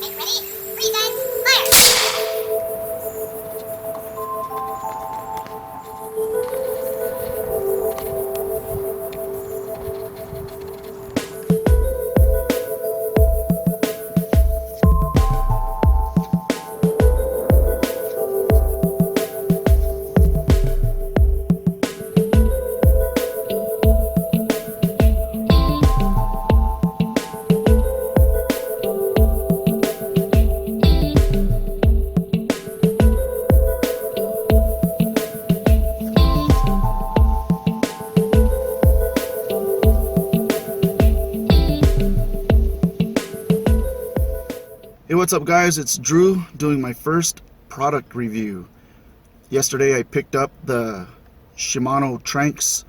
Hey, what's up guys? It's Drew doing my first product review. Yesterday I picked up the Shimano TRANX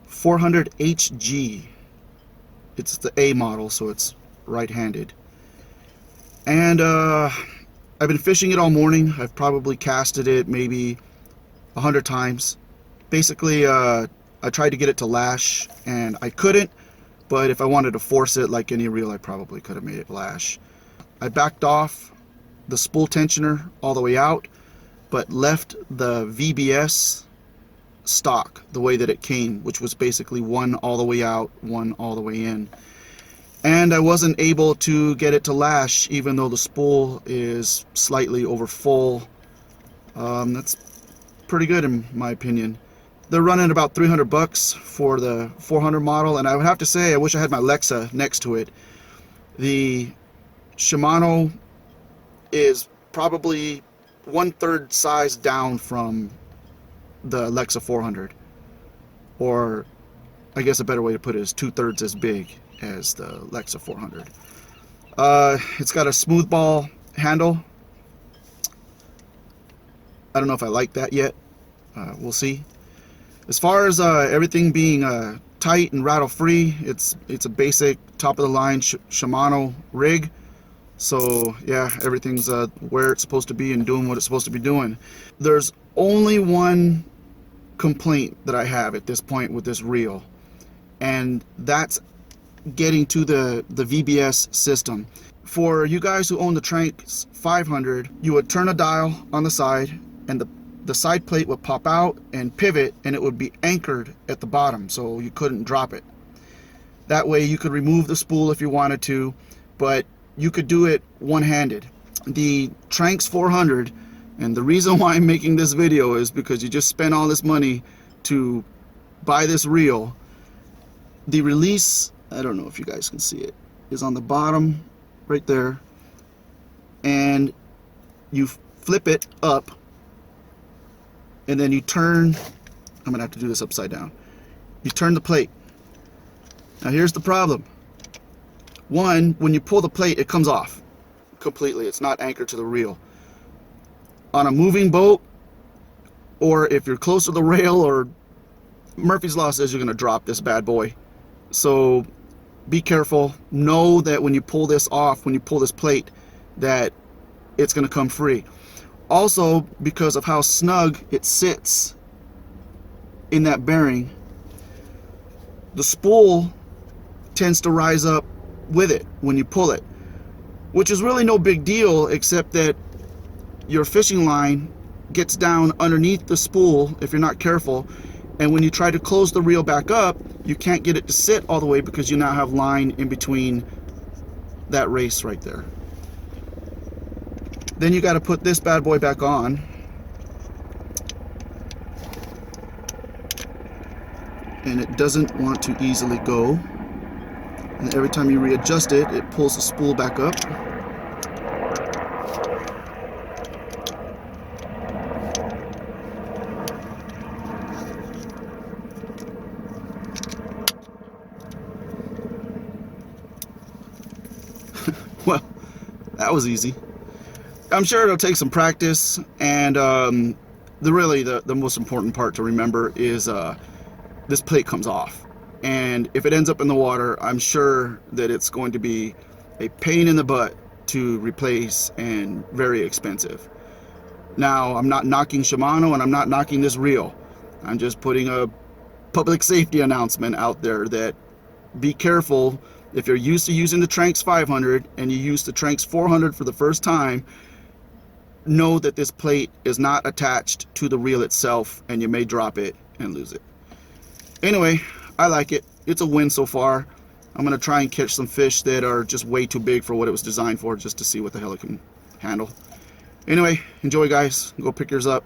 400HG. It's the A model, so it's right-handed. And I've been fishing it all morning. I've probably casted it maybe 100 times. Basically, I tried to get it to lash and I couldn't, but if I wanted to force it like any reel, I probably could have made it lash. I backed off the spool tensioner all the way out, but left the VBS stock the way that it came, which was basically one all the way out, one all the way in. And I wasn't able to get it to lash, even though the spool is slightly over full. That's pretty good in my opinion. They're running about 300 bucks for the 400 model, and I would have to say I wish I had my Lexa next to it. The Shimano is probably 1/3 size down from the Lexa 400, or I guess a better way to put it is 2/3 as big as the Lexa 400. It's got a smooth ball handle. I don't know if I like that yet. We'll see. As far as everything being tight and rattle free, it's a basic top of the line Shimano rig. So yeah, everything's where it's supposed to be and doing what it's supposed to be doing. There's only one complaint that I have at this point with this reel, and that's getting to the VBS system. For you guys who own the TRANX 500, you would turn a dial on the side and the side plate would pop out and pivot, and it would be anchored at the bottom so you couldn't drop it. That way you could remove the spool if you wanted to, but you could do it one-handed. The TRANX 400, and the reason why I'm making this video is because you just spent all this money to buy this reel. The release, I don't know if you guys can see it, is on the bottom right there, and you flip it up and then you turn, I'm gonna have to do this upside down. You turn the plate. Now here's the problem. One, when you pull the plate, it comes off completely. It's not anchored to the reel. On a moving boat, or if you're close to the rail, or Murphy's Law says you're going to drop this bad boy. So be careful. Know that when you pull this off, when you pull this plate, that it's going to come free. Also, because of how snug it sits in that bearing, the spool tends to rise up with it when you pull it, which is really no big deal, except that your fishing line gets down underneath the spool if you're not careful, and when you try to close the reel back up, you can't get it to sit all the way because you now have line in between that race right there. Then you got to put this bad boy back on, and it doesn't want to easily go. And every time you readjust it, it pulls the spool back up. Well, that was easy. I'm sure it'll take some practice, and the most important part to remember is this plate comes off. And if it ends up in the water, I'm sure that it's going to be a pain in the butt to replace and very expensive. Now, I'm not knocking Shimano and I'm not knocking this reel. I'm just putting a public safety announcement out there that be careful If you're used to using the TRANX 500 and you use the TRANX 400 for the first time, know that this plate is not attached to the reel itself, and you may drop it and lose it. Anyway, I like it. It's a win so far. I'm gonna try and catch some fish that are just way too big for what it was designed for, just to see what the hell it can handle. Anyway, enjoy guys. Go pick yours up.